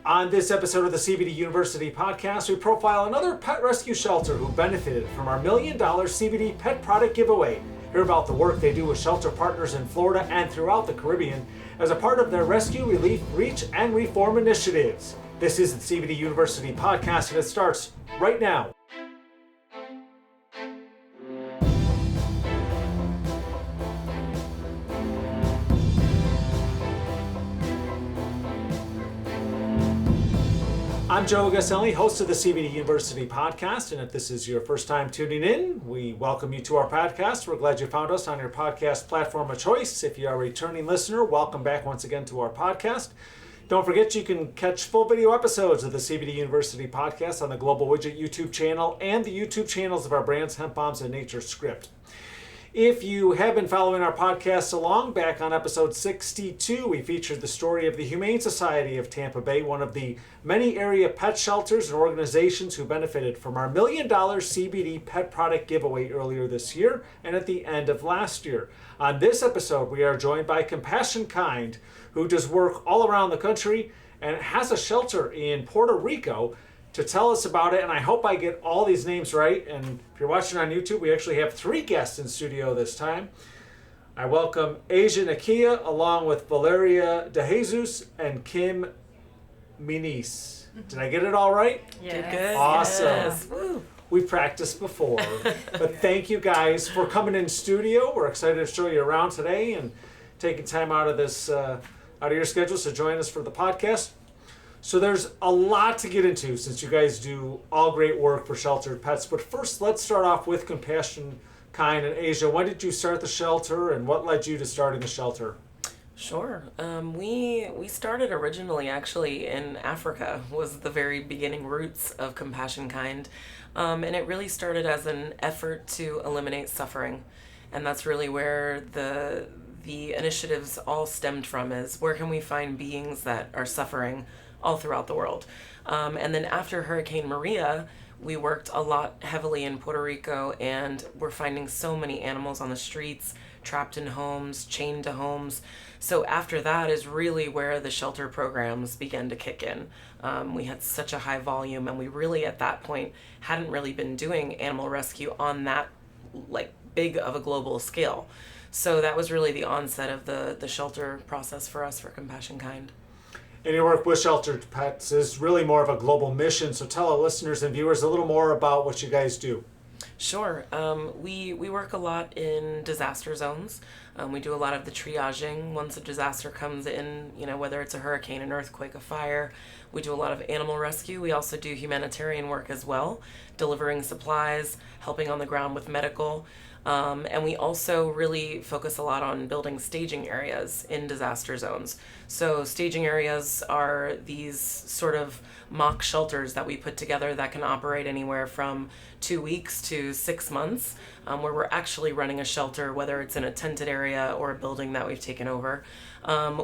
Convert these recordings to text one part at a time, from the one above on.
On this episode of the CBD University podcast, we profile another pet rescue shelter who benefited from our $1 million CBD pet product giveaway. Hear about the work they do with shelter partners in Florida and throughout the Caribbean as a part of their rescue, relief, reach, and reform initiatives. This is the CBD University podcast, and it starts right now. I'm Joe Gasselli, host of the CBD University podcast, and if this is your first time tuning in, we welcome you to our podcast. We're glad you found us on your podcast platform of choice. If you are a returning listener, welcome back once again to our podcast. Don't forget you can catch full video episodes of the CBD University podcast on the Global Widget YouTube channel and the YouTube channels of our brands Hemp Bombs and Nature Script. If you have been following our podcast along, back on episode 62, we featured the story of the Humane Society of Tampa Bay, one of the many area pet shelters and organizations who benefited from our $1 million CBD pet product giveaway earlier this year and at the end of last year. On this episode, we are joined by Compassion Kind, who does work all around the country and has a shelter in Puerto Rico, to tell us about it. And I hope I get all these names right. And if you're watching on YouTube, we actually have 3 guests in studio this time. I welcome Aja-Nikiya along with Valeria De Jesus and Kim Mniece. Did I get it all right? Yeah. Good. Awesome. Yes. We've practiced before. But thank you guys for coming in studio. We're excited to show you around today and taking time out of this out of your schedules to join us for the podcast. So there's a lot to get into since you guys do all great work for sheltered pets. But first, let's start off with Compassion Kind. And Aja, when did you start the shelter and what led you to starting the shelter? Sure. We started originally actually in Africa, was the very beginning roots of Compassion Kind. And it really started as an effort to eliminate suffering. And that's really where the initiatives all stemmed from, is where can we find beings that are suffering all throughout the world. And then after Hurricane Maria, we worked a lot heavily in Puerto Rico, and we're finding so many animals on the streets, trapped in homes, chained to homes. So after that is really where the shelter programs began to kick in. We had such a high volume, and we really at that point hadn't really been doing animal rescue on that big of a global scale. So that was really the onset of the shelter process for us for Compassion Kind. And your work with sheltered pets is really more of a global mission. So tell our listeners and viewers a little more about what you guys do. Sure. We work a lot in disaster zones. We do a lot of the triaging once a disaster comes in, whether it's a hurricane, an earthquake, a fire. We do a lot of animal rescue. We also do humanitarian work as well, delivering supplies, helping on the ground with medical. And we also really focus a lot on building staging areas in disaster zones. So staging areas are these sort of mock shelters that we put together that can operate anywhere from 2 weeks to 6 months, where we're actually running a shelter, whether it's in a tented area or a building that we've taken over.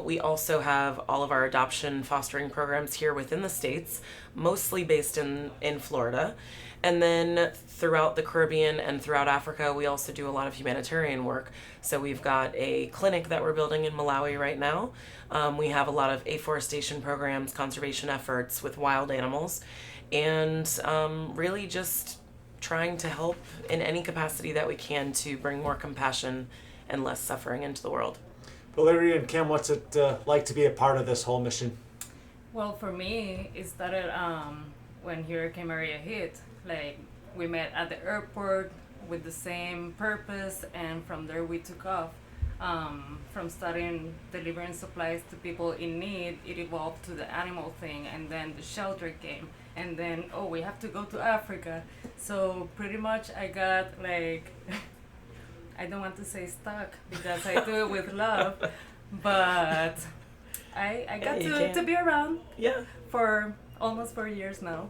We also have all of our adoption fostering programs here within the States, mostly based in Florida. And then throughout the Caribbean and throughout Africa, we also do a lot of humanitarian work. So we've got a clinic that we're building in Malawi right now. We have a lot of afforestation programs, conservation efforts with wild animals, and really just trying to help in any capacity that we can to bring more compassion and less suffering into the world. Valeria and Kim, what's it like to be a part of this whole mission? Well, for me, it started when Hurricane Maria hit. We met at the airport with the same purpose, and from there we took off. From starting delivering supplies to people in need, it evolved to the animal thing, and then the shelter came, and then we have to go to Africa. So pretty much I got I don't want to say stuck because I do it with love, but I got to be around for almost 4 years now.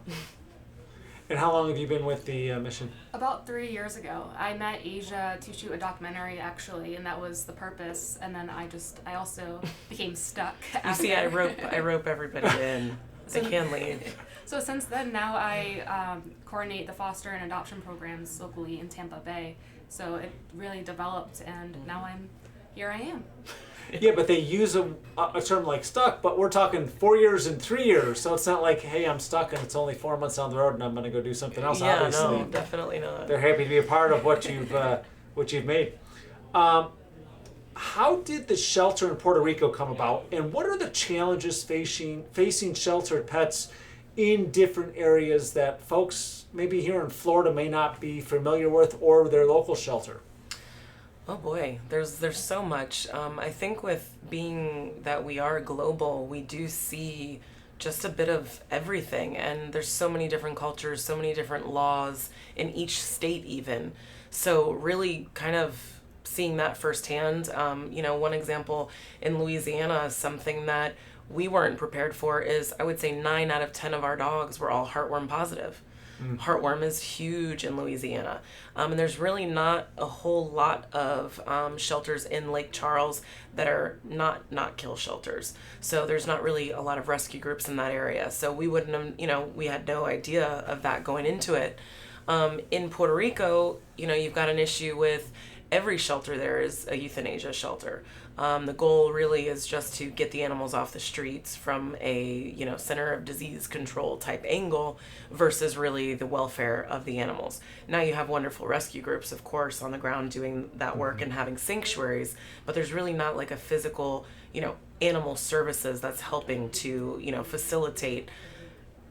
And how long have you been with the mission? About 3 years ago. I met Aja to shoot a documentary, actually, and that was the purpose. And then I also became stuck. You see, I rope everybody in. They can leave. So since then, now I coordinate the foster and adoption programs locally in Tampa Bay. So it really developed, and now I'm here I am. Yeah, but they use a term like stuck, but we're talking 4 years and 3 years, so it's not like, hey, I'm stuck and it's only 4 months down the road and I'm going to go do something else. Yeah, Obviously, no, definitely not. they're happy to be a part of what you've made. How did the shelter in Puerto Rico come about, and what are the challenges facing sheltered pets in different areas that folks maybe here in Florida may not be familiar with, or their local shelter? Oh boy, there's so much. I think with being that we are global, we do see just a bit of everything, and there's so many different cultures, so many different laws in each state even. So really kind of seeing that firsthand, one example in Louisiana, something that we weren't prepared for is, I would say 9 out of 10 of our dogs were all heartworm positive. Heartworm is huge in Louisiana. And there's really not a whole lot of shelters in Lake Charles that are not kill shelters. So there's not really a lot of rescue groups in that area. So we wouldn't have, we had no idea of that going into it. In Puerto Rico, you've got an issue with every shelter there is a euthanasia shelter. The goal really is just to get the animals off the streets from a, center of disease control type angle versus really the welfare of the animals. Now you have wonderful rescue groups, of course, on the ground doing that work and having sanctuaries, but there's really not like a physical, animal services that's helping to, facilitate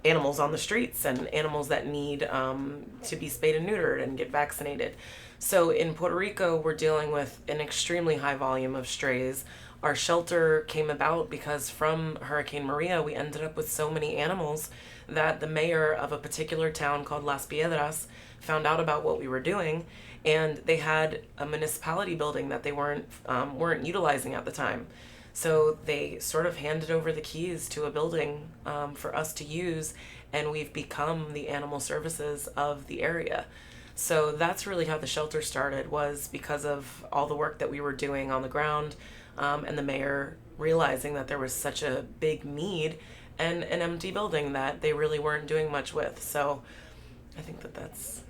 animals on the streets and animals that need to be spayed and neutered and get vaccinated. So in Puerto Rico, we're dealing with an extremely high volume of strays. Our shelter came about because from Hurricane Maria, we ended up with so many animals that the mayor of a particular town called Las Piedras found out about what we were doing, and they had a municipality building that they weren't utilizing at the time. So they sort of handed over the keys to a building for us to use, and we've become the animal services of the area. So that's really how the shelter started, was because of all the work that we were doing on the ground, and the mayor realizing that there was such a big need and an empty building that they really weren't doing much with. So I think that's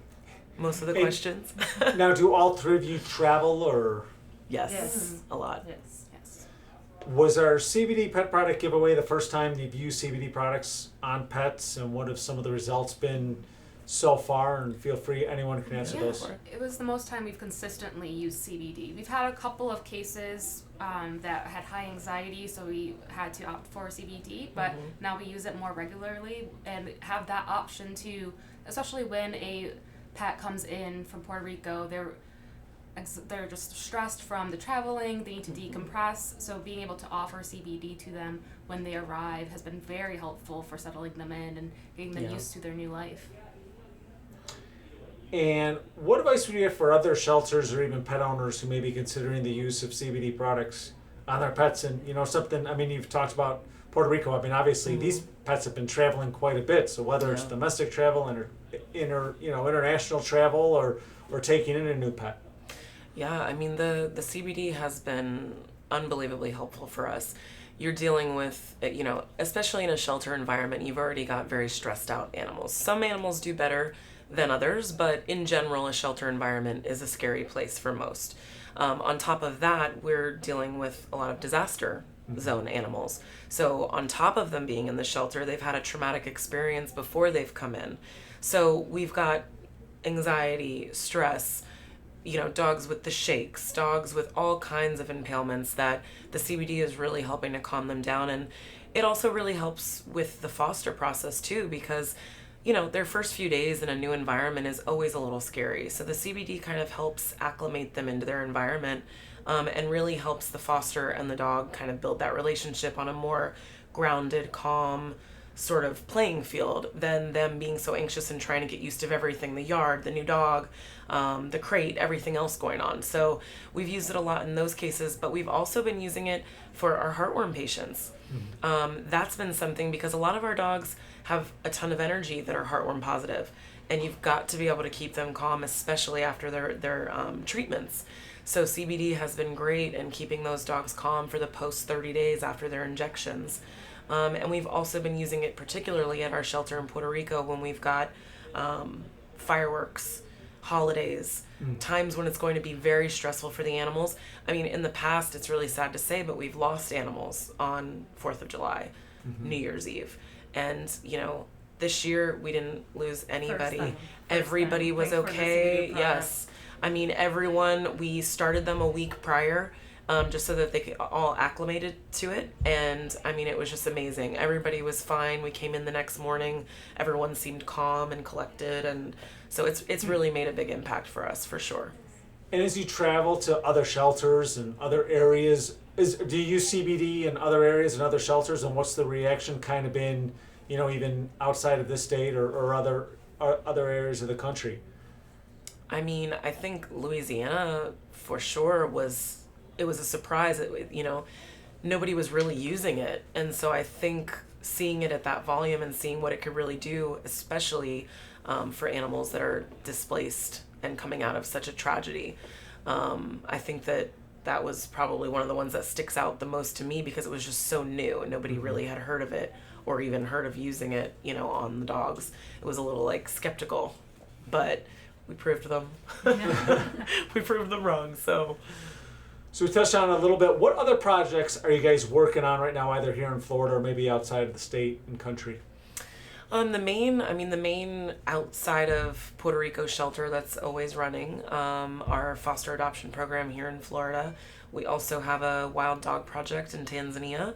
most of the questions. Now, do all three of you travel, or? Yes, a lot. Yes. Was our CBD pet product giveaway the first time you've used CBD products on pets, and what have some of the results been so far? And feel free, anyone can answer those. It was the most time we've consistently used CBD. We've had a couple of cases that had high anxiety, so we had to opt for CBD, but now we use it more regularly and have that option to, especially when a pet comes in from Puerto Rico, they're just stressed from the traveling, they need to decompress, so being able to offer CBD to them when they arrive has been very helpful for settling them in and getting them used to their new life. And what advice would you have for other shelters or even pet owners who may be considering the use of CBD products on their pets? And you've talked about Puerto Rico. Obviously these pets have been traveling quite a bit, so whether it's domestic travel and international travel or taking in a new pet. Yeah, the CBD has been unbelievably helpful for us. You're dealing with, especially in a shelter environment, you've already got very stressed out animals. Some animals do better than others, but in general, a shelter environment is a scary place for most. On top of that, we're dealing with a lot of disaster zone animals. So on top of them being in the shelter, they've had a traumatic experience before they've come in. So we've got anxiety, stress, dogs with the shakes, dogs with all kinds of impalements that the CBD is really helping to calm them down. And it also really helps with the foster process too, because their first few days in a new environment is always a little scary. So the CBD kind of helps acclimate them into their environment, and really helps the foster and the dog kind of build that relationship on a more grounded, calm sort of playing field than them being so anxious and trying to get used to everything, the yard, the new dog, the crate, everything else going on. So we've used it a lot in those cases, but we've also been using it for our heartworm patients. That's been something because a lot of our dogs have a ton of energy that are heartworm positive, and you've got to be able to keep them calm, especially after their treatments. So CBD has been great in keeping those dogs calm for the post 30 days after their injections. And we've also been using it particularly at our shelter in Puerto Rico when we've got fireworks holidays, times when it's going to be very stressful for the animals. I mean, in the past, it's really sad to say, but we've lost animals on 4th of July, New Year's Eve. And, you know, this year we didn't lose anybody. Everybody was okay. Yes. I mean, everyone, we started them a week prior, just so that they could all acclimated to it. And I mean, it was just amazing. Everybody was fine. We came in the next morning. Everyone seemed calm and collected. And so it's really made a big impact for us, for sure. And as you travel to other shelters and other areas, do you use CBD in other areas and other shelters? And what's the reaction kind of been, you know, even outside of this state or other areas of the country? I mean, I think Louisiana for sure was a surprise. You know, nobody was really using it. And so I think seeing it at that volume and seeing what it could really do, especially for animals that are displaced and coming out of such a tragedy, I think that was probably one of the ones that sticks out the most to me, because it was just so new and nobody really had heard of it or even heard of using it, you know, on the dogs. It was a little like skeptical, but we proved them. We proved them wrong. So we touched on it a little bit. What other projects are you guys working on right now, either here in Florida or maybe outside of the state and country? The main outside of Puerto Rico shelter that's always running, our foster adoption program here in Florida. We also have a wild dog project in Tanzania,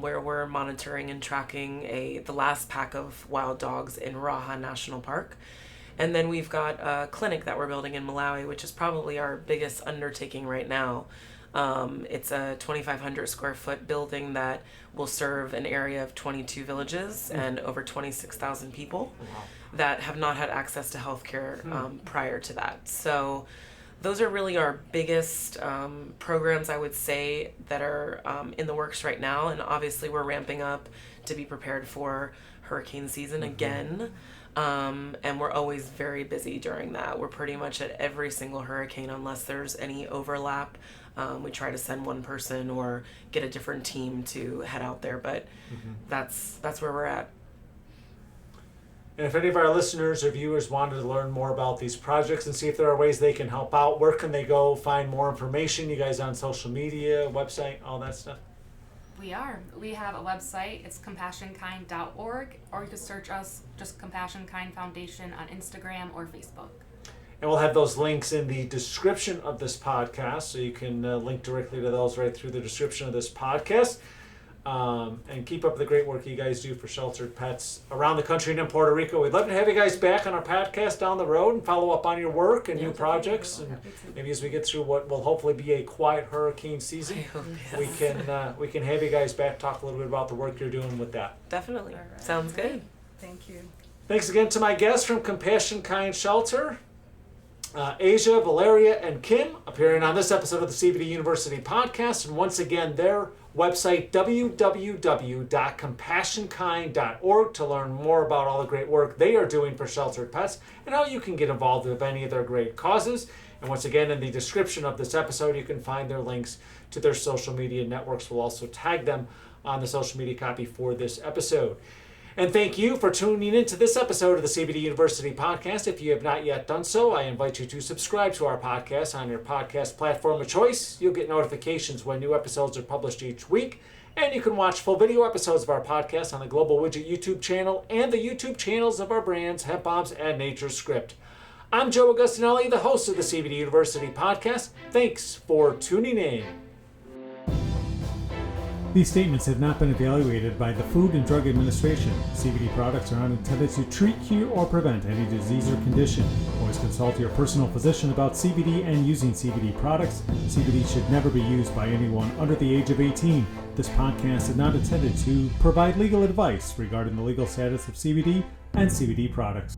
where we're monitoring and tracking the last pack of wild dogs in Raha National Park. And then we've got a clinic that we're building in Malawi, which is probably our biggest undertaking right now. It's a 2,500 square foot building that will serve an area of 22 villages and over 26,000 people that have not had access to healthcare prior to that. So those are really our biggest programs, I would say, that are in the works right now. And obviously we're ramping up to be prepared for hurricane season again. And we're always very busy during that. We're pretty much at every single hurricane unless there's any overlap. We try to send one person or get a different team to head out there, but that's where we're at. And if any of our listeners or viewers wanted to learn more about these projects and see if there are ways they can help out, where can they go find more information? You guys on social media, website, all that stuff? We have a website. It's compassionkind.org, or you can search us, just Compassion Kind Foundation, on Instagram or Facebook. And we'll have those links in the description of this podcast, so you can link directly to those right through the description of this podcast. And keep up the great work you guys do for sheltered pets around the country and in Puerto Rico. We'd love to have you guys back on our podcast down the road and follow up on your work and new projects. And maybe as we get through what will hopefully be a quiet hurricane season, we can have you guys back, talk a little bit about the work you're doing with that. Definitely. Right. Sounds good. Thank you. Thanks again to my guests from Compassion Kind Shelter, Aja, Valeria, and Kim, appearing on this episode of the CBD University podcast. And once again, their website, www.compassionkind.org, to learn more about all the great work they are doing for sheltered pets and how you can get involved with any of their great causes. And once again, in the description of this episode, you can find their links to their social media networks. We'll also tag them on the social media copy for this episode. And thank you for tuning into this episode of the CBD University podcast. If you have not yet done so, I invite you to subscribe to our podcast on your podcast platform of choice. You'll get notifications when new episodes are published each week. And you can watch full video episodes of our podcast on the Global Widget YouTube channel and the YouTube channels of our brands, Hemp Bombs and Nature's Script. I'm Joe Augustinelli, the host of the CBD University podcast. Thanks for tuning in. These statements have not been evaluated by the Food and Drug Administration. CBD products are not intended to treat, cure, or prevent any disease or condition. Always consult your personal physician about CBD and using CBD products. CBD should never be used by anyone under the age of 18. This podcast is not intended to provide legal advice regarding the legal status of CBD and CBD products.